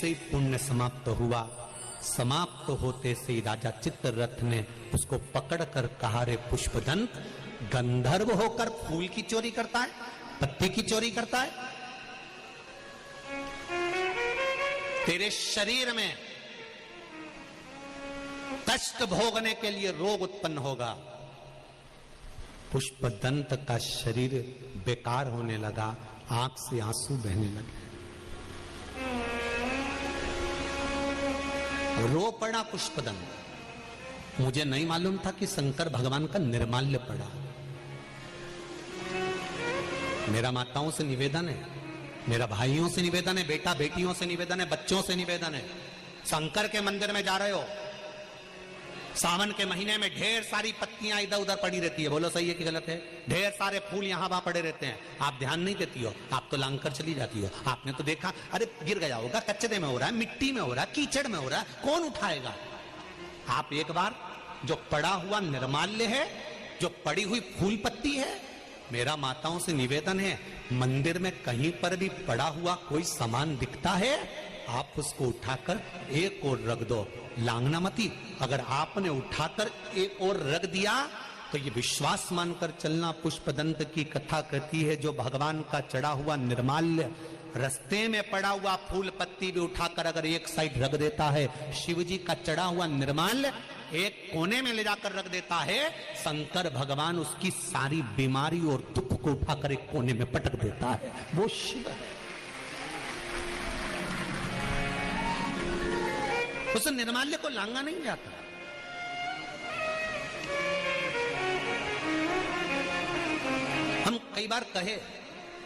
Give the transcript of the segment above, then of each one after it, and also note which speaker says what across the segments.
Speaker 1: जैसे ही पुण्य समाप्त हुआ, समाप्त होते से ही राजा चित्ररथ ने उसको पकड़कर कहा, रे पुष्पदंत, गंधर्व होकर फूल की चोरी करता है, पत्ती की चोरी करता है? तेरे शरीर में कष्ट भोगने के लिए रोग उत्पन्न होगा। पुष्पदंत का शरीर बेकार होने लगा, आंख से आंसू बहने लगे, रो पड़ा पुष्पदंत। मुझे नहीं मालूम था कि शंकर भगवान का निर्माल्य पड़ा। मेरा माताओं से निवेदन है, मेरा भाइयों से निवेदन है, बेटा बेटियों से निवेदन है, बच्चों से निवेदन है, शंकर के मंदिर में जा रहे हो, सावन के महीने में ढेर सारी पत्तियां इधर उधर पड़ी रहती है, बोलो सही है कि गलत है? ढेर सारे फूल यहां वहां पड़े रहते हैं, आप ध्यान नहीं देती हो, आप तो लांग कर चली जाती हो। आपने तो देखा, अरे गिर गया होगा, कचरे में हो रहा है, मिट्टी में हो रहा है, कीचड़ में हो रहा है, कौन उठाएगा? आप एक बार जो पड़ा हुआ निर्माल्य है, जो पड़ी हुई फूल पत्ती है, मेरा माताओं से निवेदन है, मंदिर में कहीं पर भी पड़ा हुआ कोई सामान दिखता है, आप उसको उठाकर एक और रख दो, लांगना मती। अगर आपने उठाकर एक और रख दिया तो ये विश्वास मानकर चलना, पुष्पदंत की कथा कहती है, जो भगवान का चढ़ा हुआ निर्माल्य, रास्ते में पड़ा हुआ फूल पत्ती भी उठाकर अगर एक साइड रख देता है, शिव जी का चढ़ा हुआ निर्माल्य एक कोने में ले जाकर रख देता है, शंकर भगवान उसकी सारी बीमारी और दुख को उठाकर एक कोने में पटक देता है। वो शिव है। उस निर्माल्य को लांगा नहीं जाता। हम कई बार कहे,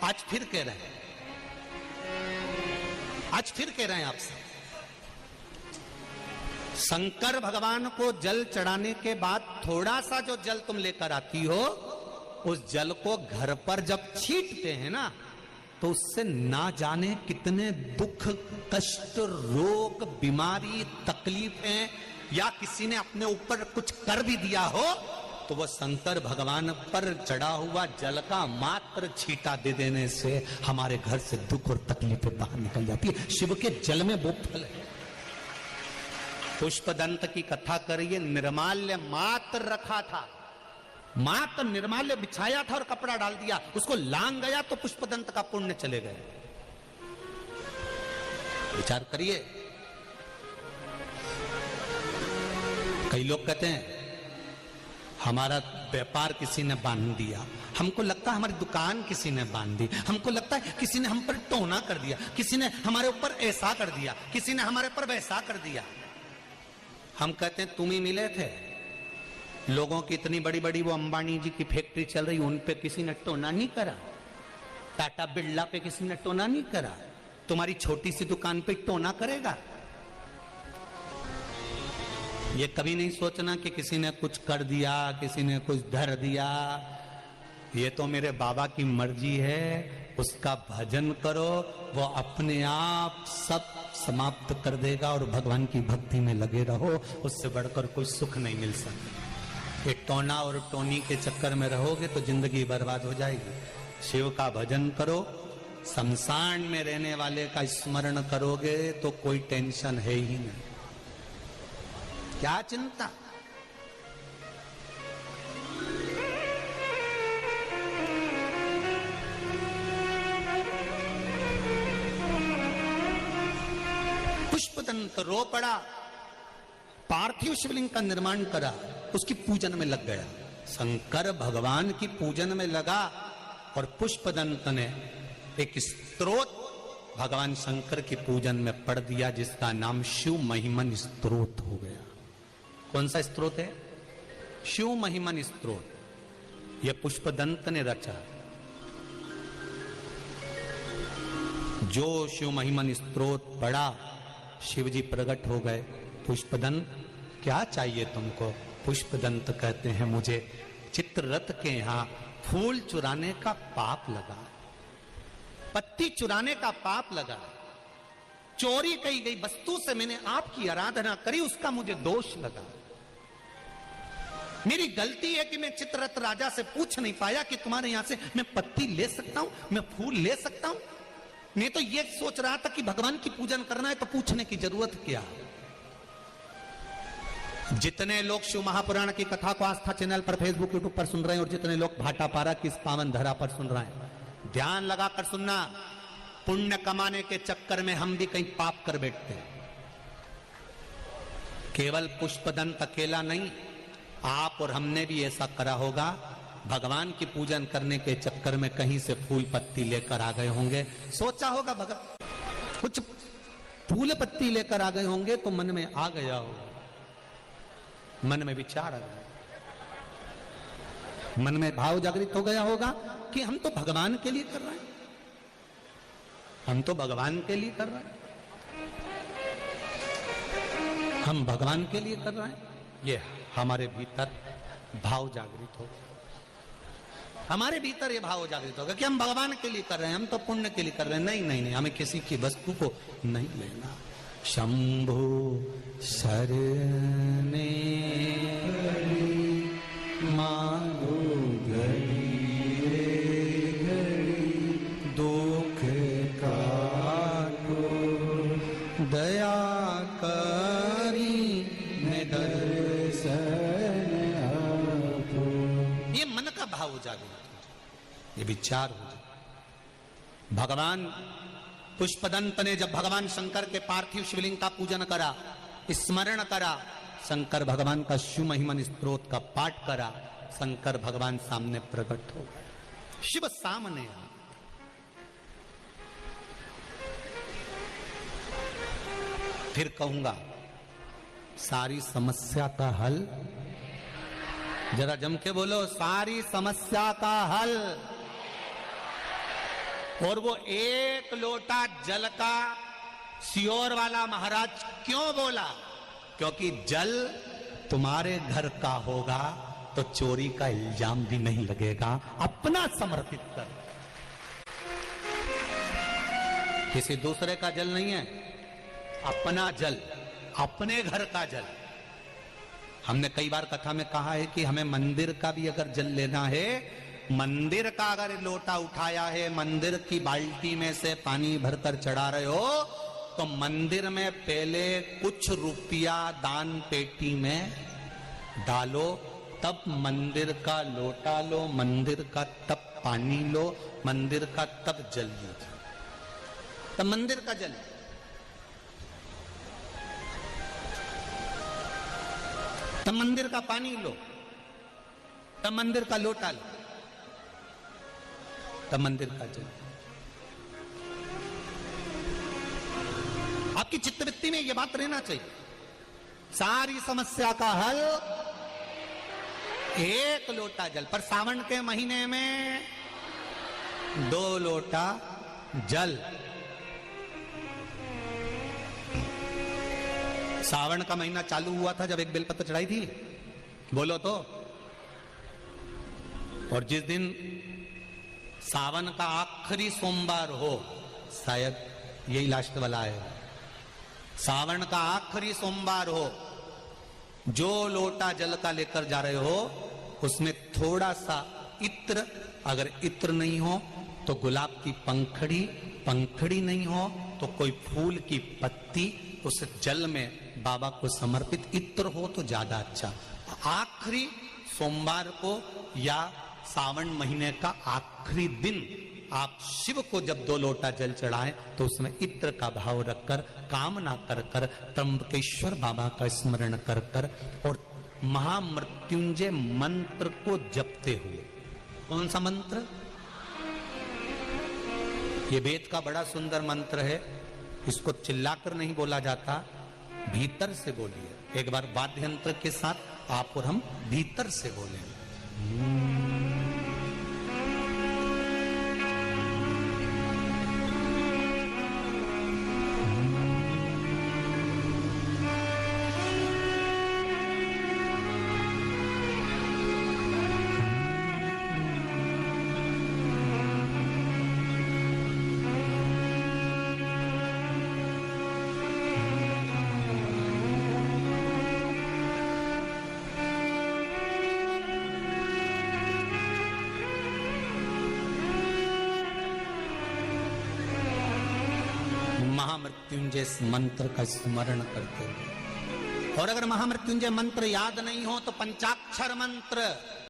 Speaker 1: आज फिर कह रहे हैं, आज फिर कह रहे हैं आपसे, शंकर भगवान को जल चढ़ाने के बाद थोड़ा सा जो जल तुम लेकर आती हो, उस जल को घर पर जब छींटते हैं ना, तो उससे ना जाने कितने दुख, कष्ट, रोग, बीमारी, तकलीफें, या किसी ने अपने ऊपर कुछ कर भी दिया हो, तो वह शंकर भगवान पर चढ़ा हुआ जल का मात्र छींटा दे देने से हमारे घर से दुख और तकलीफें बाहर निकल जाती है। शिव के जल में वो फल है। पुष्पदंत की कथा करिए, निर्माल्य मात्र रखा था, मात्र निर्माल्य बिछाया था और कपड़ा डाल दिया, उसको लांग गया तो पुष्पदंत का पुण्य चले गए। विचार करिए। कई लोग कहते हैं हमारा व्यापार किसी ने बांध दिया, हमको लगता है हमारी दुकान किसी ने बांध दी, हमको लगता है किसी ने हम पर टोना कर दिया, किसी ने हमारे ऊपर ऐसा कर दिया, किसी ने हमारे पर वैसा कर दिया। हम कहते हैं तुम ही मिले थे। लोगों की इतनी बड़ी बड़ी वो अंबानी जी की फैक्ट्री चल रही, उन पे किसी ने टोना नहीं करा, टाटा बिरला पे किसी ने टोना नहीं करा, तुम्हारी छोटी सी दुकान पे टोना करेगा? ये कभी नहीं सोचना कि किसी ने कुछ कर दिया, किसी ने कुछ धर दिया। ये तो मेरे बाबा की मर्जी है, उसका भजन करो, वो अपने आप सब समाप्त कर देगा और भगवान की भक्ति में लगे रहो, उससे बढ़कर कोई सुख नहीं मिल सकता। ये टोना और टोनी के चक्कर में रहोगे तो जिंदगी बर्बाद हो जाएगी। शिव का भजन करो, शमशान में रहने वाले का स्मरण करोगे तो कोई टेंशन है ही नहीं, क्या चिंता। पुष्पदंत रो पड़ा, पार्थिव शिवलिंग का निर्माण करा, उसकी पूजन में लग गया, शंकर भगवान की पूजन में लगा। और पुष्पदंत ने एक स्तोत्र भगवान शंकर की पूजन में पढ़ दिया, जिसका नाम शिव महिमन स्तोत्र हो गया। कौन सा स्तोत्र है? शिव महिमन स्तोत्र। यह पुष्पदंत ने रचा। जो शिव महिमन स्तोत्र पढ़ा, शिव जी प्रकट हो गए। पुष्पदंत क्या चाहिए तुमको? पुष्पदंत कहते हैं मुझे चित्ररथ के यहां फूल चुराने का पाप लगा, पत्ती चुराने का पाप लगा, चोरी की गई वस्तु से मैंने आपकी आराधना करी, उसका मुझे दोष लगा। मेरी गलती है कि मैं चित्ररथ राजा से पूछ नहीं पाया कि तुम्हारे यहां से मैं पत्ती ले सकता हूं, मैं फूल ले सकता हूं। नहीं तो ये सोच रहा था कि भगवान की पूजन करना है तो पूछने की जरूरत क्या। जितने लोग शिव महापुराण की कथा को आस्था चैनल पर, फेसबुक, यूट्यूब पर सुन रहे हैं और जितने लोग भाटापारा की इस पावन धरा पर सुन रहे हैं, ध्यान लगाकर सुनना। पुण्य कमाने के चक्कर में हम भी कहीं पाप कर बैठते हैं। केवल पुष्पदंत अकेला नहीं, आप और हमने भी ऐसा करा होगा। भगवान की पूजन करने के चक्कर में कहीं से फूल पत्ती लेकर आ गए होंगे। सोचा होगा भगवान कुछ फूल पत्ती लेकर आ गए होंगे तो मन में आ गया होगा, मन में विचार आ गया, मन में भाव जागृत हो गया होगा कि हम तो भगवान के लिए कर रहे हैं, हम तो भगवान के लिए कर रहे हैं, हम भगवान के लिए कर रहे हैं। ये हमारे भीतर भाव जागृत हो, हमारे भीतर ये भाव जागृत होगा कि हम भगवान के लिए कर रहे हैं, हम तो पुण्य के लिए कर रहे हैं। नहीं नहीं नहीं, हमें किसी की वस्तु को नहीं लेना। शंभु शरणे मांगो घड़ी दुख काटो दया करी दर्शन आपो। ये मन का भाव जागृत हो, ये विचार हो जाए। भगवान पुष्पदंत ने जब भगवान शंकर के पार्थिव शिवलिंग का पूजन करा, स्मरण करा, शंकर भगवान का शिव महिमन स्तोत्र का पाठ करा, शंकर भगवान सामने प्रकट हो गए, शिव सामने आ। फिर कहूंगा सारी समस्या का हल, जरा जम के बोलो, सारी समस्या का हल। और वो एक लोटा जल का सियोर वाला महाराज क्यों बोला? क्योंकि जल तुम्हारे घर का होगा तो चोरी का इल्जाम भी नहीं लगेगा। अपना समर्पित कर, किसी दूसरे का जल नहीं है, अपना जल, अपने घर का जल। हमने कई बार कथा में कहा है कि हमें मंदिर का भी अगर जल लेना है, मंदिर का अगर लोटा उठाया है, मंदिर की बाल्टी में से पानी भरकर चढ़ा रहे हो, तो मंदिर में पहले कुछ रुपया दान पेटी में डालो, तब मंदिर का लोटा लो, मंदिर का तब पानी लो, मंदिर का तब जल लीजिए, तब मंदिर का जल। तब मंदिर का पानी लो, तब मंदिर का लोटा लो, तब मंदिर का जल। आपकी चित्तवृत्ति में यह बात रहना चाहिए। सारी समस्या का हल एक लोटा जल। पर सावन के महीने में 2 लोटा जल। सावन का महीना चालू हुआ था जब एक बेलपत्र चढ़ाई थी, बोलो तो। और जिस दिन सावन का आखिरी सोमवार हो, शायद यही लास्ट वाला है, सावन का आखिरी सोमवार हो, जो लोटा जल का लेकर जा रहे हो उसमें थोड़ा सा इत्र, अगर इत्र नहीं हो तो गुलाब की पंखड़ी, पंखड़ी नहीं हो तो कोई फूल की पत्ती उस जल में बाबा को समर्पित, इत्र हो तो ज्यादा अच्छा। आखिरी सोमवार को या सावन महीने का आखिरी दिन आप शिव को जब 2 लोटा जल चढ़ाएं तो उसमें इत्र का भाव रखकर, कामना कर कर, त्र्यंबकेश्वर बाबा का स्मरण कर कर और महामृत्युंजय मंत्र को जपते हुए। कौन सा मंत्र? ये वेद का बड़ा सुंदर मंत्र है, इसको चिल्लाकर नहीं बोला जाता, भीतर से बोलिए। एक बार वाद्य यंत्र के साथ आप और हम भीतर से बोलें। महामृत्युंजय मंत्र का स्मरण करते हो। और अगर महामृत्युंजय मंत्र याद नहीं हो तो पंचाक्षर मंत्र